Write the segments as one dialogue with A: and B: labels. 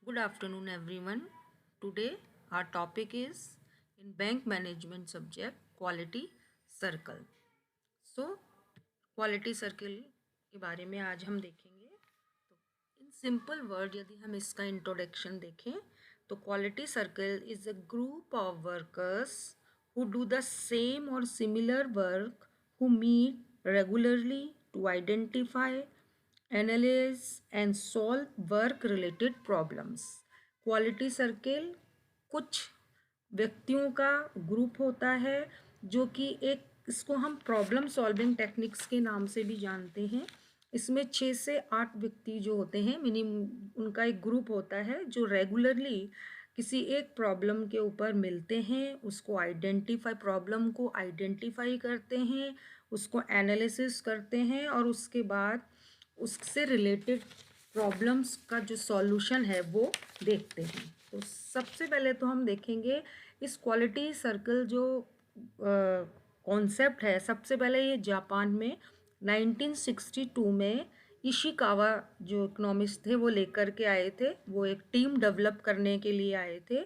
A: Good afternoon, everyone. Today, our topic is in bank management subject quality circle. So, quality circle के बारे में आज हम देखेंगे. तो इन सिंपल वर्ड यदि हम इसका इंट्रोडक्शन देखें तो quality circle is a group of workers who do the same or similar work, who meet regularly to identify, analyze and solve work related problems. Quality circle कुछ व्यक्तियों का group होता है जो कि एक इसको हम प्रॉब्लम सॉल्विंग टेक्निक्स के नाम से भी जानते हैं. इसमें 6 से 8 व्यक्ति जो होते हैं मिनिमम उनका एक ग्रुप होता है जो रेगुलरली किसी एक प्रॉब्लम के ऊपर मिलते हैं, उसको प्रॉब्लम को आइडेंटिफाई करते हैं, उसको एनालिसिस करते हैं और उसके बाद उससे रिलेटेड प्रॉब्लम्स का जो सॉल्यूशन है वो देखते हैं. तो सबसे पहले तो हम देखेंगे इस क्वालिटी सर्कल जो कॉन्सेप्ट है. सबसे पहले ये जापान में 1962 में इशिकावा जो इकोनॉमिस्ट थे वो लेकर के आए थे. वो एक टीम डेवलप करने के लिए आए थे.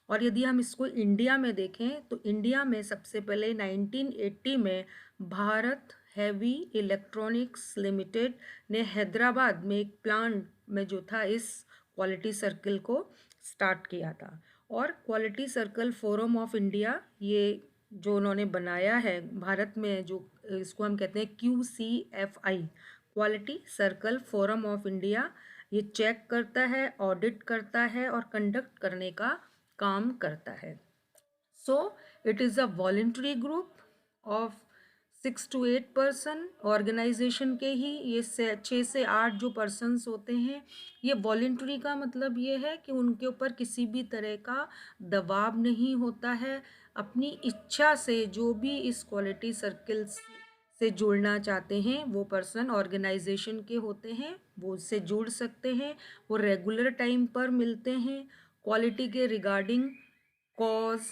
A: और यदि हम इसको इंडिया में देखें तो इंडिया में सबसे पहले 1980 में भारत हैवी इलेक्ट्रॉनिक्स लिमिटेड ने हैदराबाद में एक प्लांट में जो था इस क्वालिटी सर्कल को स्टार्ट किया था. और quality circle forum of India ये जो उन्होंने बनाया है भारत में, जो इसको हम कहते हैं QCFI quality circle forum of India, ये चेक करता है, ऑडिट करता है और कंडक्ट करने का काम करता है. So it is a voluntary group of 6 to 8 person. Organization के ही ये 6 से 8 जो पर्सनस होते हैं, ये वॉलेंट्री का मतलब ये है कि उनके ऊपर किसी भी तरह का दबाव नहीं होता है. अपनी इच्छा से जो भी इस क्वालिटी सर्कल्स से जुड़ना चाहते हैं वो पर्सन ऑर्गेनाइजेशन के होते हैं, वो उससे जुड़ सकते हैं. वो रेगुलर टाइम पर मिलते हैं. क्वालिटी के रिगार्डिंग कॉज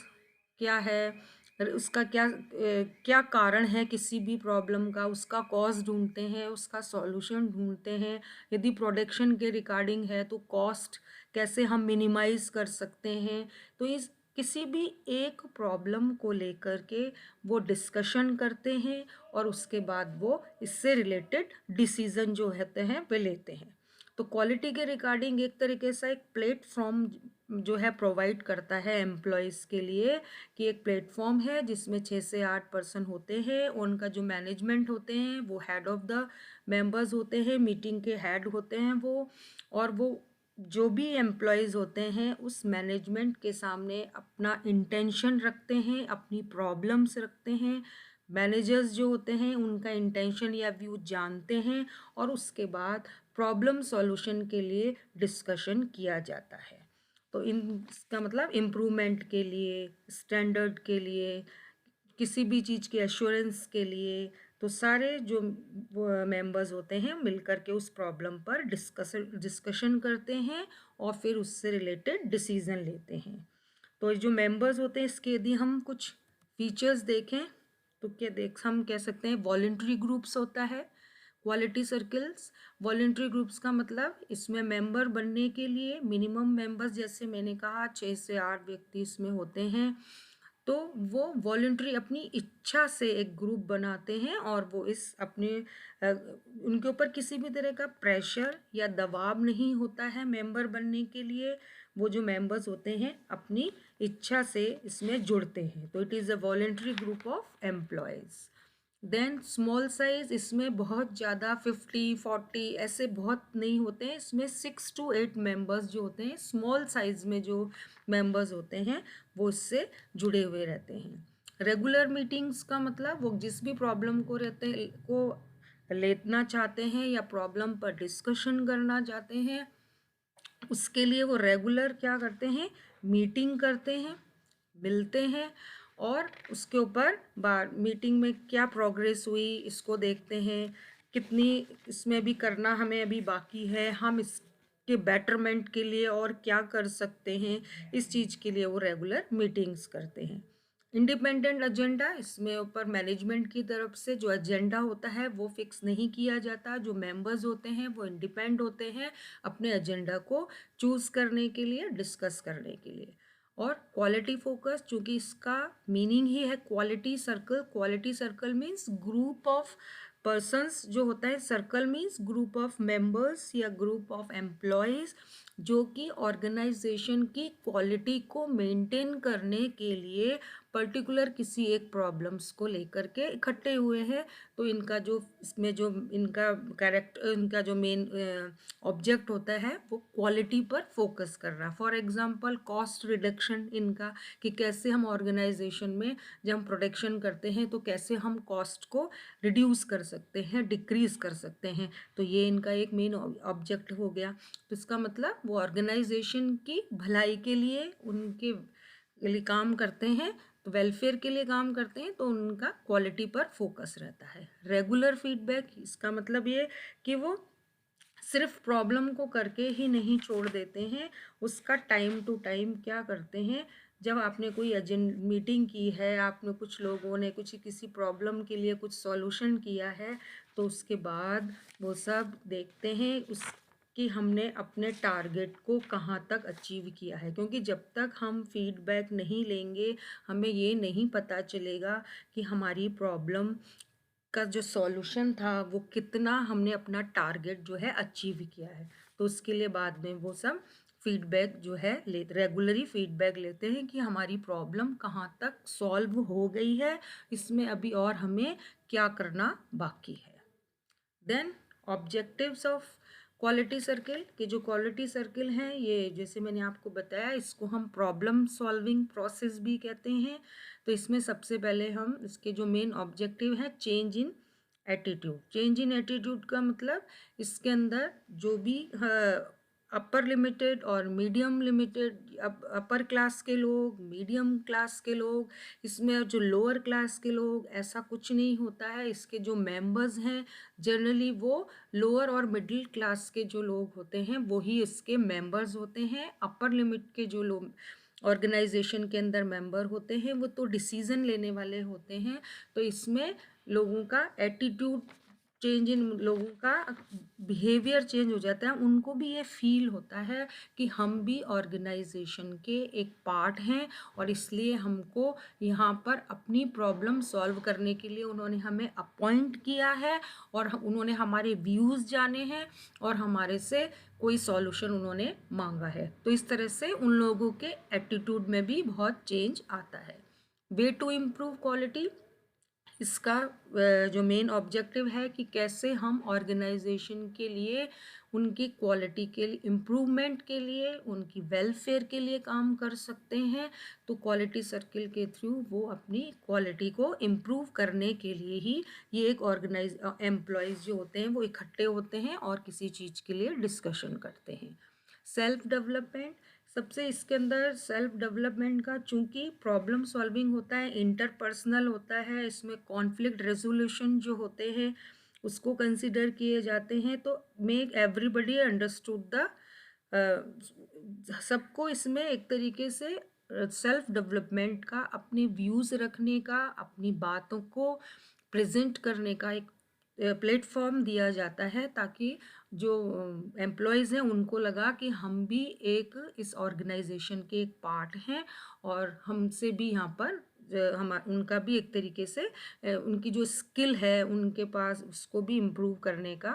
A: क्या है, उसका क्या कारण है किसी भी प्रॉब्लम का, उसका कॉज ढूंढते हैं, उसका सॉल्यूशन ढूंढते हैं. यदि प्रोडक्शन के रिगार्डिंग है तो कॉस्ट कैसे हम मिनिमाइज कर सकते हैं. तो इस किसी भी एक प्रॉब्लम को लेकर के वो डिस्कशन करते हैं और उसके बाद वो इससे रिलेटेड डिसीजन जो होते हैं वे लेते हैं. तो क्वालिटी के रिगार्डिंग एक तरीके से एक प्लेटफॉर्म जो है प्रोवाइड करता है एम्प्लॉयज़ के लिए, कि एक प्लेटफॉर्म है जिसमें 6 से 8 पर्सन होते हैं. उनका जो मैनेजमेंट होते हैं वो हेड ऑफ द मेंबर्स होते हैं, मीटिंग के हेड होते हैं वो. और वो जो भी एम्प्लॉयज़ होते हैं उस मैनेजमेंट के सामने अपना इंटेंशन रखते हैं, अपनी प्रॉब्लम्स रखते हैं. मैनेजर्स जो होते हैं उनका इंटेंशन या व्यू जानते हैं और उसके बाद प्रॉब्लम सॉल्यूशन के लिए डिस्कशन किया जाता है. तो इसका मतलब इम्प्रूवमेंट के लिए, स्टैंडर्ड के लिए, किसी भी चीज़ के एश्योरेंस के लिए, तो सारे जो मेंबर्स होते हैं मिलकर के उस प्रॉब्लम पर डिस्कशन करते हैं और फिर उससे रिलेटेड डिसीजन लेते हैं. तो जो मेंबर्स होते हैं इसके यदि हम कुछ फीचर्स देखें तो हम कह सकते हैं वॉलेंट्री ग्रुप्स होता है. क्वालिटी सर्कल्स वॉलेंट्री ग्रुप्स का मतलब इसमें मेंबर बनने के लिए मिनिमम मेंबर्स जैसे मैंने कहा 6 से 8 व्यक्ति इसमें होते हैं. तो वो वॉलेंट्री अपनी इच्छा से एक ग्रुप बनाते हैं और वो इस अपने उनके ऊपर किसी भी तरह का प्रेशर या दबाव नहीं होता है मेंबर बनने के लिए. वो जो मेंबर्स होते हैं अपनी इच्छा से इसमें जुड़ते हैं. तो it is a voluntary group of employees. Then small size, इसमें बहुत ज़्यादा 50-40 ऐसे बहुत नहीं होते हैं. इसमें 6 to 8 मेंबर्स जो होते हैं स्मॉल साइज में जो मेंबर्स होते हैं वो इससे जुड़े हुए रहते हैं. रेगुलर मीटिंग्स का मतलब वो जिस भी प्रॉब्लम को लेना चाहते हैं या प्रॉब्लम पर डिस्कशन करना चाहते हैं उसके लिए वो रेगुलर क्या करते हैं, मीटिंग करते हैं, मिलते हैं और उसके ऊपर मीटिंग में क्या प्रोग्रेस हुई इसको देखते हैं, कितनी इसमें भी करना हमें अभी बाकी है, हम इसके बेटरमेंट के लिए और क्या कर सकते हैं, इस चीज़ के लिए वो रेगुलर मीटिंग्स करते हैं. इंडिपेंडेंट एजेंडा, इसमें ऊपर मैनेजमेंट की तरफ से जो एजेंडा होता है वो फिक्स नहीं किया जाता। जो मेंबर्स होते हैं वो इंडिपेंडेंट होते हैं अपने एजेंडा को चूज़ करने के लिए, डिस्कस करने के लिए। और क्वालिटी फोकस, चूँकि इसका मीनिंग ही है quality circle. Quality circle means group of persons जो होता है, circle means group of members या ग्रुप ऑफ एम्प्लॉयज़ जो कि ऑर्गेनाइजेशन की क्वालिटी को मेंटेन करने के लिए पर्टिकुलर किसी एक प्रॉब्लम्स को लेकर के इकट्ठे हुए हैं। तो इनका जो इसमें जो इनका कैरेक्टर, इनका जो मेन ऑब्जेक्ट होता है वो क्वालिटी पर फोकस कर रहा है। फॉर एग्जांपल कॉस्ट रिडक्शन इनका, कि कैसे हम ऑर्गेनाइजेशन में जब हम प्रोडक्शन करते हैं तो कैसे हम कॉस्ट को रिड्यूस कर सकते हैं, डिक्रीज कर सकते हैं। तो ये इनका एक मेन ऑब्जेक्ट हो गया। तो इसका मतलब वो ऑर्गेनाइजेशन की भलाई के लिए, उनके लिए काम करते हैं, तो वेलफेयर के लिए काम करते हैं, तो उनका क्वालिटी पर फोकस रहता है। रेगुलर फीडबैक, इसका मतलब ये कि वो सिर्फ प्रॉब्लम को करके ही नहीं छोड़ देते हैं, उसका टाइम टू टाइम क्या करते हैं, जब आपने कोई मीटिंग की है, आपने कुछ लोगों ने कुछ किसी प्रॉब्लम के लिए कुछ सॉल्यूशन किया है, तो उसके बाद वो सब देखते हैं उस कि हमने अपने टारगेट को कहाँ तक अचीव किया है। क्योंकि जब तक हम फीडबैक नहीं लेंगे हमें ये नहीं पता चलेगा कि हमारी प्रॉब्लम का जो सॉल्यूशन था वो कितना हमने अपना टारगेट जो है अचीव किया है। तो उसके लिए बाद में वो सब फीडबैक जो है रेगुलरली फीडबैक लेते हैं कि हमारी प्रॉब्लम कहाँ तक सॉल्व हो गई है, इसमें अभी और हमें क्या करना बाकी है। Then objectives of quality circle, कि जो क्वालिटी सर्किल हैं ये जैसे मैंने आपको बताया, इसको हम प्रॉब्लम सॉल्विंग प्रोसेस भी कहते हैं। तो इसमें सबसे पहले हम इसके जो मेन ऑब्जेक्टिव है, change in attitude. Change in attitude का मतलब इसके अंदर जो भी अपर लिमिटेड और मीडियम लिमिटेड, अपर क्लास के लोग, मीडियम क्लास के लोग, इसमें जो लोअर क्लास के लोग, ऐसा कुछ नहीं होता है। इसके जो मेंबर्स हैं जनरली वो लोअर और मिडिल क्लास के जो लोग होते हैं वही इसके मेंबर्स होते हैं। अपर लिमिट के जो लोग ऑर्गेनाइजेशन के अंदर मेंबर होते हैं वो तो डिसीजन लेने वाले होते हैं। तो इसमें लोगों का एटीट्यूड चेंज, इन लोगों का बिहेवियर चेंज हो जाता है। उनको भी ये फील होता है कि हम भी ऑर्गेनाइजेशन के एक पार्ट हैं और इसलिए हमको यहाँ पर अपनी प्रॉब्लम सॉल्व करने के लिए उन्होंने हमें अपॉइंट किया है और उन्होंने हमारे व्यूज़ जाने हैं और हमारे से कोई सॉल्यूशन उन्होंने मांगा है। तो इस तरह से उन लोगों के एटीट्यूड में भी बहुत चेंज आता है। वे टू इम्प्रूव क्वालिटी, इसका जो मेन ऑब्जेक्टिव है कि कैसे हम ऑर्गेनाइजेशन के लिए, उनकी क्वालिटी के लिए, इम्प्रूवमेंट के लिए, उनकी वेलफेयर के लिए काम कर सकते हैं। तो क्वालिटी सर्किल के थ्रू वो अपनी क्वालिटी को इम्प्रूव करने के लिए ही ये एक एम्प्लॉयज़ जो होते हैं वो इकट्ठे होते हैं और किसी चीज़ के लिए डिस्कशन करते हैं। सेल्फ डेवलपमेंट, सबसे इसके अंदर सेल्फ डेवलपमेंट का, चूंकि प्रॉब्लम सॉल्विंग होता है, इंटरपर्सनल होता है, इसमें कॉन्फ्लिक्ट रेजोल्यूशन जो होते हैं उसको कंसिडर किए जाते हैं। तो मेक एवरीबडी अंडरस्टूड द, सबको इसमें एक तरीके से सेल्फ डेवलपमेंट का, अपने व्यूज़ रखने का, अपनी बातों को प्रेजेंट करने का एक प्लेटफॉर्म दिया जाता है, ताकि जो एम्प्लॉयज़ हैं उनको लगा कि हम भी एक इस ऑर्गेनाइजेशन के एक पार्ट हैं और हमसे भी यहाँ पर हम उनका भी एक तरीके से उनकी जो स्किल है उनके पास उसको भी इम्प्रूव करने का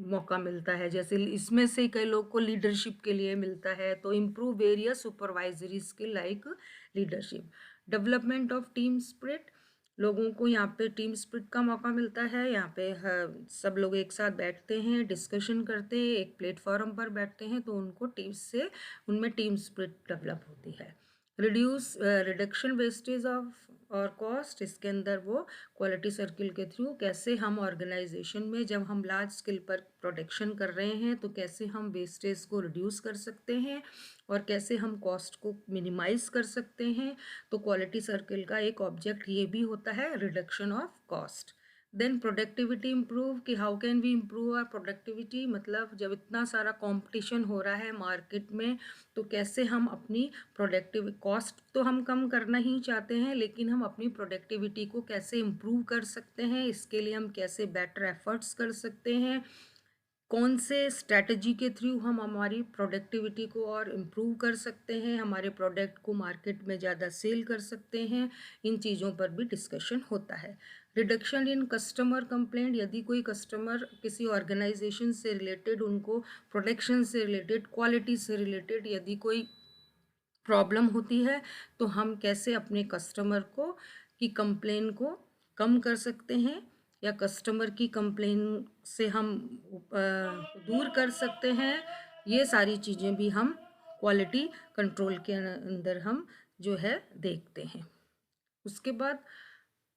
A: मौका मिलता है। जैसे इसमें से कई लोग को लीडरशिप के लिए मिलता है, तो improve various supervisory skill like leadership. Development of team spirit, लोगों को यहाँ पे टीम स्पिरिट का मौका मिलता है। यहाँ पे सब लोग एक साथ बैठते हैं, डिस्कशन करते हैं, एक प्लेटफॉर्म पर बैठते हैं, तो उनको टीम से उनमें टीम स्पिरिट डेवलप होती है। रिडक्शन वेस्टेज ऑफ और कॉस्ट, इसके अंदर वो क्वालिटी सर्किल के थ्रू कैसे हम ऑर्गेनाइजेशन में जब हम लार्ज स्केल पर प्रोडक्शन कर रहे हैं तो कैसे हम वेस्टेज को रिड्यूस कर सकते हैं और कैसे हम कॉस्ट को मिनिमाइज कर सकते हैं। तो क्वालिटी सर्किल का एक ऑब्जेक्ट ये भी होता है, reduction of cost. Then productivity improve, कि how can we improve our productivity, मतलब जब इतना सारा कंपटीशन हो रहा है मार्केट में तो कैसे हम अपनी प्रोडक्टिव कॉस्ट तो हम कम करना ही चाहते हैं, लेकिन हम अपनी प्रोडक्टिविटी को कैसे इम्प्रूव कर सकते हैं, इसके लिए हम कैसे बेटर एफर्ट्स कर सकते हैं, कौन से स्ट्रैटेजी के थ्रू हम हमारी प्रोडक्टिविटी को और इम्प्रूव कर सकते हैं, हमारे प्रोडक्ट को मार्केट में ज़्यादा सेल कर सकते हैं, इन चीज़ों पर भी डिस्कशन होता है। रिडक्शन इन कस्टमर कंप्लेंट, यदि कोई कस्टमर किसी ऑर्गेनाइजेशन से रिलेटेड, उनको प्रोडक्शन से रिलेटेड, क्वालिटी से रिलेटेड यदि कोई प्रॉब्लम होती है तो हम कैसे अपने कस्टमर को की कंप्लेन को कम कर सकते हैं, या कस्टमर की कंप्लेन से हम दूर कर सकते हैं, ये सारी चीज़ें भी हम क्वालिटी कंट्रोल के अंदर हम जो है देखते हैं। उसके बाद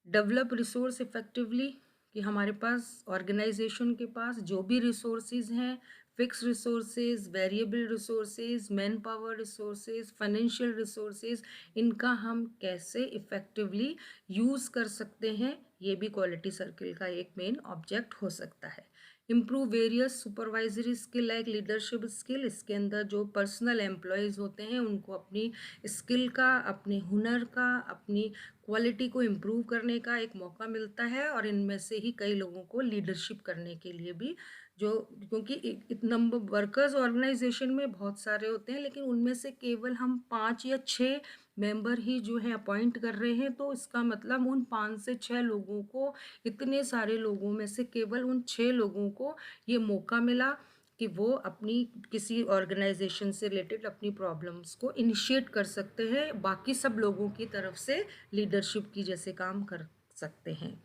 A: डेवलप रिसोर्स इफ़ेक्टिवली, कि हमारे पास ऑर्गेनाइजेशन के पास जो भी रिसोर्सेज हैं, fix resources, variable resources, man power resources, financial resources, इनका हम कैसे इफ़ेक्टिवली यूज़ कर सकते हैं, ये भी क्वालिटी सर्किल का एक मेन ऑब्जेक्ट हो सकता है। Improve various supervisory skill like leadership skill, इसके अंदर जो पर्सनल एम्प्लॉयज़ होते हैं उनको अपनी स्किल का, अपने हुनर का, अपनी क्वालिटी को इम्प्रूव करने का एक मौका मिलता है, और इनमें से ही कई लोगों को लीडरशिप करने के लिए भी, जो क्योंकि नंबर वर्कर्स ऑर्गेनाइजेशन में बहुत सारे होते हैं, लेकिन उनमें से केवल हम 5 या 6 मेंबर ही जो है अपॉइंट कर रहे हैं, तो इसका मतलब उन 5 से 6 लोगों को, इतने सारे लोगों में से केवल उन 6 लोगों को ये मौका मिला कि वो अपनी किसी ऑर्गेनाइजेशन से रिलेटेड अपनी प्रॉब्लम्स को इनिशिएट कर सकते हैं, बाकी सब लोगों की तरफ से लीडरशिप की जैसे काम कर सकते हैं।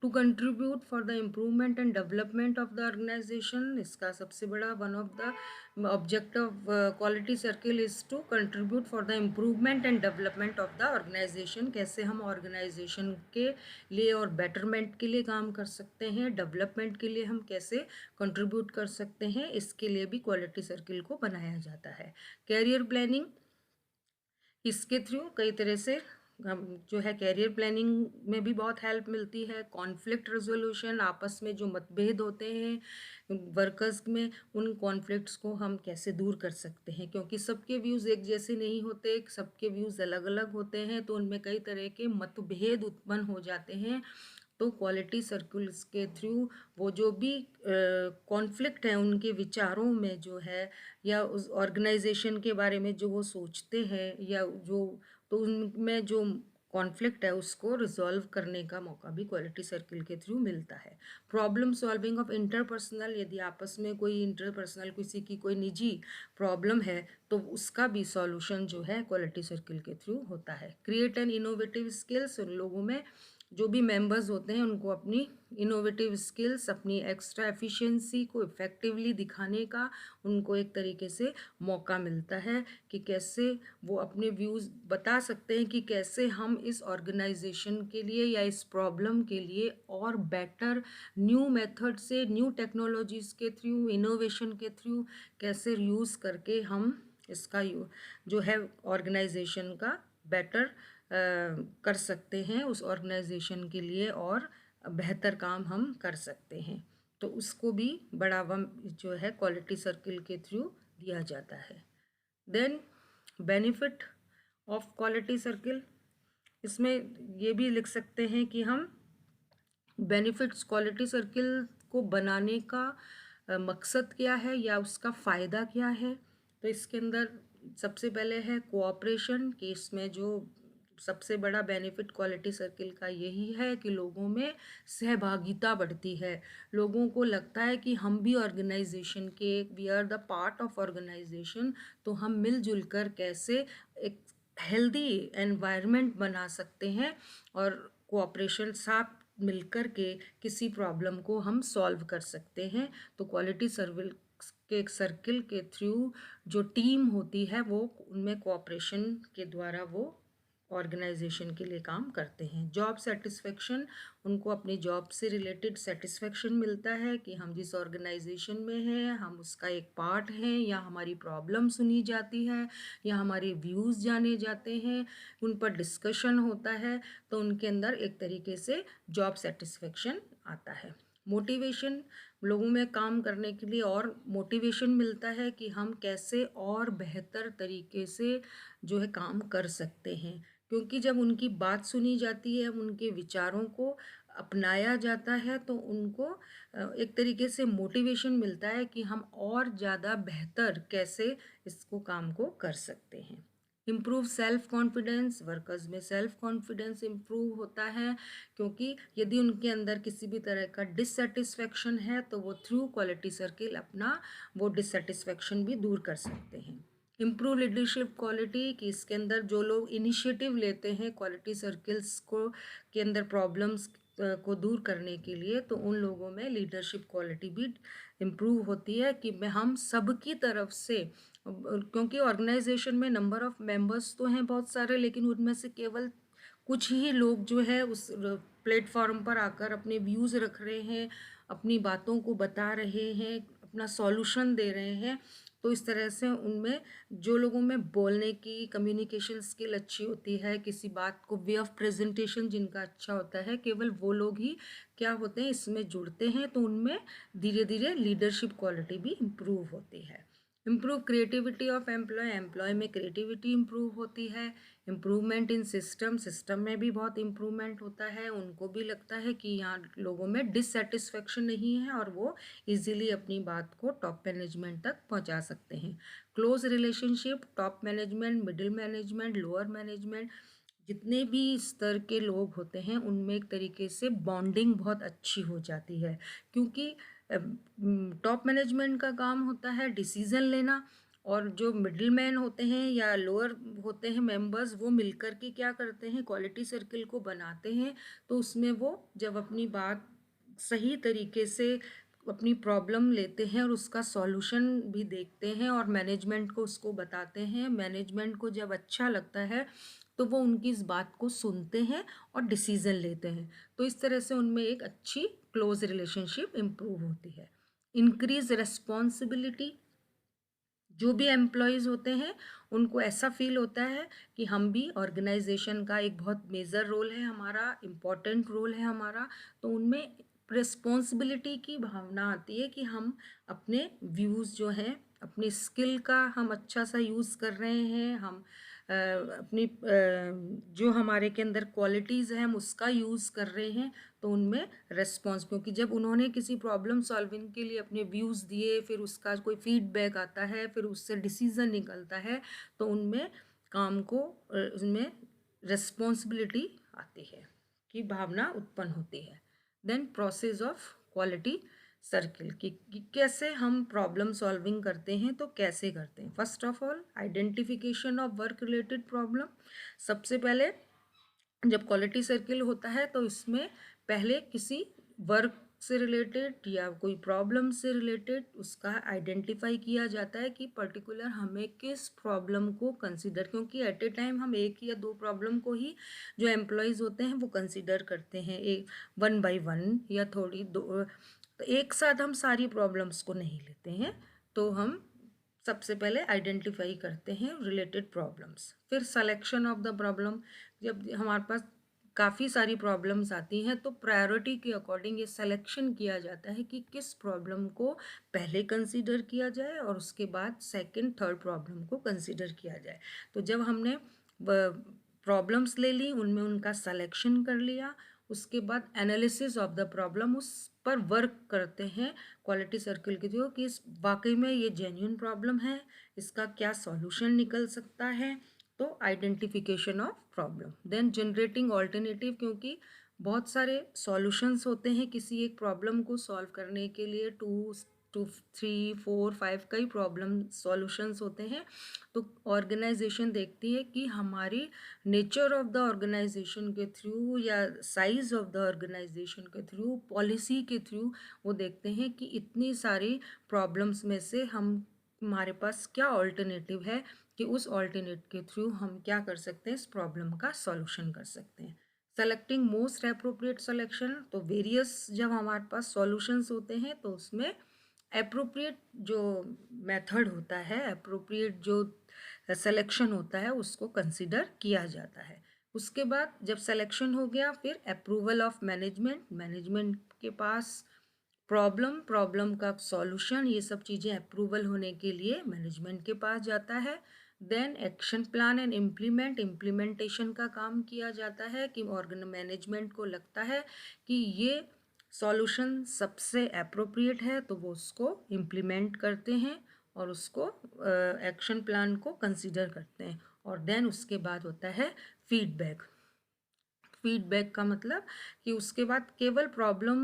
A: To contribute for the improvement and development of the organization, इसका सबसे बड़ा one of the object of quality circle is to contribute for the improvement and development of the organization, कैसे हम ऑर्गेनाइजेशन के लिए और बेटरमेंट के लिए काम कर सकते हैं, डेवलपमेंट के लिए हम कैसे कंट्रीब्यूट कर सकते हैं, इसके लिए भी क्वालिटी सर्किल को बनाया जाता है। कैरियर प्लानिंग, इसके थ्रू कई तरह से हम जो है कैरियर प्लानिंग में भी बहुत हेल्प मिलती है। कॉन्फ्लिक्ट रेजोल्यूशन, आपस में जो मतभेद होते हैं वर्कर्स में, उन कॉन्फ्लिक्ट्स को हम कैसे दूर कर सकते हैं, क्योंकि सबके व्यूज़ एक जैसे नहीं होते, सबके व्यूज़ अलग अलग होते हैं, तो उनमें कई तरह के मतभेद उत्पन्न हो जाते हैं। तो क्वालिटी सर्कल्स के थ्रू वो जो भी कॉन्फ्लिक्ट है उनके विचारों में जो है, या उस ऑर्गेनाइजेशन के बारे में जो वो सोचते हैं, या जो, तो उनमें जो कॉन्फ्लिक्ट है उसको रिजॉल्व करने का मौका भी क्वालिटी सर्किल के थ्रू मिलता है। प्रॉब्लम सॉल्विंग ऑफ इंटरपर्सनल, यदि आपस में कोई इंटरपर्सनल किसी की कोई निजी प्रॉब्लम है तो उसका भी सॉल्यूशन जो है क्वालिटी सर्किल के थ्रू होता है। क्रिएट एन इनोवेटिव स्किल्स, उन लोगों में जो भी मेंबर्स होते हैं उनको अपनी इनोवेटिव स्किल्स, अपनी एक्स्ट्रा एफिशिएंसी को इफ़ेक्टिवली दिखाने का उनको एक तरीके से मौका मिलता है, कि कैसे वो अपने व्यूज़ बता सकते हैं, कि कैसे हम इस ऑर्गेनाइजेशन के लिए या इस प्रॉब्लम के लिए और बेटर न्यू मेथड से, न्यू टेक्नोलॉजीज़ के थ्रू, इनोवेशन के थ्रू कैसे यूज़ करके हम इसका जो है ऑर्गेनाइजेशन का बेटर कर सकते हैं, उस ऑर्गेनाइजेशन के लिए और बेहतर काम हम कर सकते हैं। तो उसको भी बढ़ावा जो है क्वालिटी सर्किल के थ्रू दिया जाता है। Then benefit of quality circle, इसमें ये भी लिख सकते हैं कि हम बेनिफिट्स क्वालिटी सर्किल को बनाने का मकसद क्या है या उसका फ़ायदा क्या है। तो इसके अंदर सबसे पहले है कोऑपरेशन, कि इसमें जो सबसे बड़ा बेनिफिट क्वालिटी सर्किल का यही है कि लोगों में सहभागिता बढ़ती है, लोगों को लगता है कि हम भी ऑर्गेनाइजेशन के, we are the part of organization, तो हम मिलजुल कर कैसे एक हेल्दी एनवायरनमेंट बना सकते हैं, और कोऑपरेशन साथ मिलकर के किसी प्रॉब्लम को हम सॉल्व कर सकते हैं। तो क्वालिटी सर्किल के थ्रू जो टीम होती है वो उनमें कोऑपरेशन के द्वारा वो ऑर्गेनाइजेशन के लिए काम करते हैं। जॉब सेटिस्फेक्शन, उनको अपनी जॉब से रिलेटेड सेटिस्फेक्शन मिलता है कि हम जिस ऑर्गेनाइजेशन में हैं हम उसका एक पार्ट हैं, या हमारी प्रॉब्लम सुनी जाती है, या हमारे व्यूज़ जाने जाते हैं, उन पर डिस्कशन होता है, तो उनके अंदर एक तरीके से जॉब सेटिस्फेक्शन आता है। मोटिवेशन, लोगों में काम करने के लिए और मोटिवेशन मिलता है कि हम कैसे और बेहतर तरीके से जो है काम कर सकते हैं, क्योंकि जब उनकी बात सुनी जाती है, उनके विचारों को अपनाया जाता है, तो उनको एक तरीके से मोटिवेशन मिलता है कि हम और ज़्यादा बेहतर कैसे इसको काम को कर सकते हैं। इम्प्रूव सेल्फ कॉन्फिडेंस, वर्कर्स में सेल्फ कॉन्फिडेंस इम्प्रूव होता है, क्योंकि यदि उनके अंदर किसी भी तरह का डिससेटिस्फेक्शन है तो वो थ्रू क्वालिटी सर्किल अपना वो डिससेटिस्फेक्शन भी दूर कर सकते हैं। इम्प्रूव लीडरशिप क्वालिटी, कि इसके अंदर जो लोग इनिशिएटिव लेते हैं क्वालिटी सर्किल्स को के अंदर प्रॉब्लम्स को दूर करने के लिए, तो उन लोगों में लीडरशिप क्वालिटी भी इम्प्रूव होती है कि हम सब की तरफ से, क्योंकि ऑर्गेनाइजेशन में नंबर ऑफ मेंबर्स तो हैं बहुत सारे, लेकिन उनमें से केवल कुछ ही लोग जो है उस प्लेटफॉर्म पर आकर अपने व्यूज़ रख रहे हैं, अपनी बातों को बता रहे हैं, अपना सॉल्यूशन दे रहे हैं। तो इस तरह से उनमें, जो लोगों में बोलने की कम्युनिकेशन स्किल अच्छी होती है, किसी बात को वे ऑफ प्रेजेंटेशन जिनका अच्छा होता है, केवल वो लोग ही क्या होते हैं इसमें जुड़ते हैं, तो उनमें धीरे धीरे लीडरशिप क्वालिटी भी इम्प्रूव होती है। Improve creativity of employee, employee में क्रिएटिविटी इम्प्रूव होती है। इम्प्रूवमेंट इन सिस्टम, सिस्टम में भी बहुत इम्प्रूवमेंट होता है, उनको भी लगता है कि यहाँ लोगों में डिससेटिस्फेक्शन नहीं है और वो इजीली अपनी बात को टॉप मैनेजमेंट तक पहुँचा सकते हैं। Close relationship, top management, middle management, lower management, जितने भी स्तर के लोग होते हैं उनमें एक तरीके से बॉन्डिंग बहुत अच्छी हो जाती है, क्योंकि टॉप मैनेजमेंट का काम होता है डिसीज़न लेना, और जो मिडिल मैन होते हैं या लोअर होते हैं मेंबर्स, वो मिलकर के क्या करते हैं, क्वालिटी सर्किल को बनाते हैं। तो उसमें वो जब अपनी बात सही तरीके से अपनी प्रॉब्लम लेते हैं और उसका सॉल्यूशन भी देखते हैं और मैनेजमेंट को उसको बताते हैं, मैनेजमेंट को जब अच्छा लगता है तो वो उनकी इस बात को सुनते हैं और डिसीज़न लेते हैं। तो इस तरह से उनमें एक अच्छी क्लोज रिलेशनशिप इम्प्रूव होती है। इंक्रीज रेस्पॉन्सिबिलिटी, जो भी एम्प्लॉयज़ होते हैं उनको ऐसा फील होता है कि हम भी ऑर्गेनाइजेशन का एक बहुत मेजर रोल है हमारा, इम्पॉर्टेंट रोल है हमारा, तो उनमें रिस्पॉन्सिबिलिटी की भावना आती है कि हम अपने व्यूज़ जो हैं, अपनी स्किल का हम अच्छा सा यूज़ कर रहे हैं, हम अपनी जो हमारे के अंदर क्वालिटीज़ हैं हम उसका यूज़ कर रहे हैं। तो उनमें रेस्पॉन्स, क्योंकि जब उन्होंने किसी प्रॉब्लम सॉल्विंग के लिए अपने व्यूज़ दिए, फिर उसका कोई फीडबैक आता है, फिर उससे डिसीज़न निकलता है, तो उनमें काम को उनमें रेस्पॉन्सिबिलिटी आती है की भावना उत्पन्न होती है। Then process of quality circle कि कैसे हम प्रॉब्लम सॉल्विंग करते हैं, तो कैसे करते हैं। First of all, identification of work related problem. सबसे पहले जब क्वालिटी सर्किल होता है तो इसमें पहले किसी वर्क से रिलेटेड या कोई प्रॉब्लम से रिलेटेड उसका आइडेंटिफाई किया जाता है कि पर्टिकुलर हमें किस प्रॉब्लम को कंसिडर, क्योंकि एट ए टाइम हम एक या दो प्रॉब्लम को ही जो एम्प्लॉयज़ होते हैं वो कंसिडर करते हैं, एक वन बाय वन या थोड़ी दो, तो एक साथ हम सारी प्रॉब्लम्स को नहीं लेते हैं। तो हम सबसे पहले आइडेंटिफाई करते हैं रिलेटेड प्रॉब्लम्स, फिर सिलेक्शन ऑफ द प्रॉब्लम। जब हमारे पास काफ़ी सारी प्रॉब्लम्स आती हैं तो प्रायोरिटी के अकॉर्डिंग ये सिलेक्शन किया जाता है कि किस प्रॉब्लम को पहले कंसीडर किया जाए और उसके बाद सेकंड थर्ड प्रॉब्लम को कंसीडर किया जाए। तो जब हमने प्रॉब्लम्स ले ली, उनमें उनका सिलेक्शन कर लिया, उसके बाद एनालिसिस ऑफ द प्रॉब्लम, उस पर वर्क करते हैं क्वालिटी सर्किल के थ्रू कि इस वाकई में ये जेन्युइन प्रॉब्लम है, इसका क्या सॉल्यूशन निकल सकता है। तो identification of problem, then generating alternative, क्योंकि बहुत सारे सॉल्यूशंस होते हैं किसी एक प्रॉब्लम को सॉल्व करने के लिए, टू टू 3 4 5 कई प्रॉब्लम सॉल्यूशंस होते हैं। तो ऑर्गेनाइजेशन देखती है कि हमारी नेचर ऑफ द ऑर्गेनाइजेशन के थ्रू या साइज ऑफ द ऑर्गेनाइजेशन के थ्रू, पॉलिसी के थ्रू, वो देखते हैं कि इतनी सारी प्रॉब्लम्स में से हम हमारे पास क्या ऑल्टरनेटिव है कि उस ऑल्टरनेट के थ्रू हम क्या कर सकते हैं, इस प्रॉब्लम का सॉल्यूशन कर सकते हैं। सेलेक्टिंग मोस्ट अप्रोप्रिएट सिलेक्शन, तो वेरियस जब हमारे पास सॉल्यूशंस होते हैं तो उसमें अप्रोप्रिएट जो मेथड होता है, अप्रोप्रिएट जो सिलेक्शन होता है उसको कंसिडर किया जाता है। उसके बाद जब सिलेक्शन हो गया, फिर अप्रूवल ऑफ मैनेजमेंट, मैनेजमेंट के पास प्रॉब्लम का सॉल्यूशन, ये सब चीज़ें अप्रूवल होने के लिए मैनेजमेंट के पास जाता है। Then action plan and implementation का काम किया जाता है कि मैनेजमेंट को लगता है कि ये सॉल्यूशन सबसे अप्रोप्रिएट है, तो वो उसको इम्प्लीमेंट करते हैं और उसको एक्शन प्लान को कंसीडर करते हैं। और देन उसके बाद होता है फीडबैक। फीडबैक का मतलब कि उसके बाद केवल प्रॉब्लम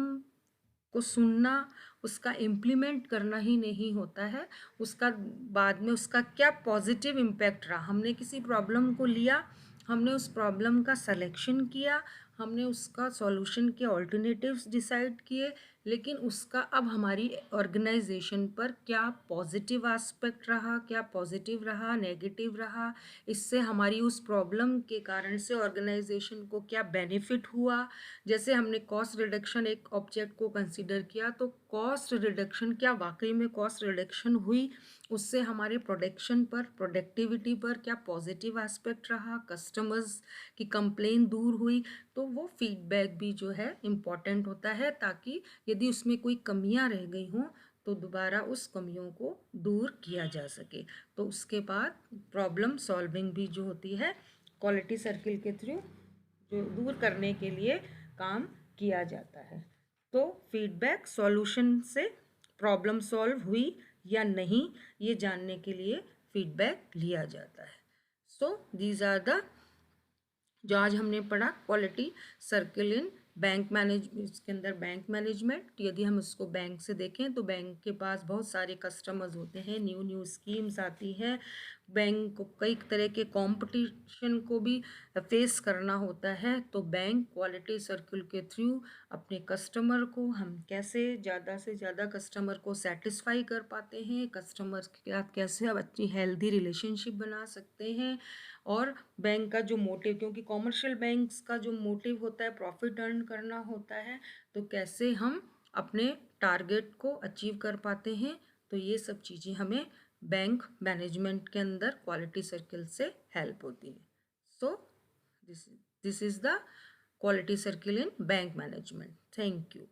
A: को सुनना, उसका इम्प्लीमेंट करना ही नहीं होता है, उसका बाद में उसका क्या पॉजिटिव इम्पैक्ट रहा। हमने किसी प्रॉब्लम को लिया, हमने उस प्रॉब्लम का सलेक्शन किया, हमने उसका सॉल्यूशन के ऑल्टरनेटिव्स डिसाइड किए, लेकिन उसका अब हमारी ऑर्गेनाइजेशन पर क्या पॉजिटिव एस्पेक्ट रहा, क्या पॉजिटिव रहा, नेगेटिव रहा, इससे हमारी उस प्रॉब्लम के कारण से ऑर्गेनाइजेशन को क्या बेनिफिट हुआ। जैसे हमने कॉस्ट रिडक्शन एक ऑब्जेक्ट को कंसीडर किया, तो कॉस्ट रिडक्शन क्या वाकई में कॉस्ट रिडक्शन हुई, उससे हमारे प्रोडक्शन पर, प्रोडक्टिविटी पर क्या पॉजिटिव एस्पेक्ट रहा, कस्टमर्स की कंप्लेन दूर हुई। तो वो फीडबैक भी जो है इम्पॉर्टेंट होता है, ताकि यदि उसमें कोई कमियां रह गई हों तो दोबारा उस कमियों को दूर किया जा सके। तो उसके बाद प्रॉब्लम सॉल्विंग भी जो होती है क्वालिटी सर्किल के थ्रू जो दूर करने के लिए काम किया जाता है। तो फीडबैक सॉल्यूशन से प्रॉब्लम सॉल्व हुई या नहीं, ये जानने के लिए फीडबैक लिया जाता है। सो दीज आर द जो आज हमने पढ़ा क्वालिटी सर्किल इन बैंक मैनेजमेंट। इसके अंदर बैंक मैनेजमेंट, यदि हम उसको बैंक से देखें तो बैंक के पास बहुत सारे कस्टमर्स होते हैं, न्यू न्यू स्कीम्स आती हैं, बैंक को कई तरह के कंपटीशन को भी फेस करना होता है। तो बैंक क्वालिटी सर्किल के थ्रू अपने कस्टमर को हम कैसे ज़्यादा से ज़्यादा कस्टमर को सेटिस्फाई कर पाते हैं, कस्टमर के साथ कैसे हम अच्छी हेल्दी रिलेशनशिप बना सकते हैं, और बैंक का जो मोटिव, क्योंकि कॉमर्शियल बैंक्स का जो मोटिव होता है प्रॉफिट अर्न करना होता है, तो कैसे हम अपने टारगेट को अचीव कर पाते हैं। तो ये सब चीज़ें हमें बैंक मैनेजमेंट के अंदर क्वालिटी सर्किल से हेल्प होती है। So this is the quality circle in bank management. Thank you.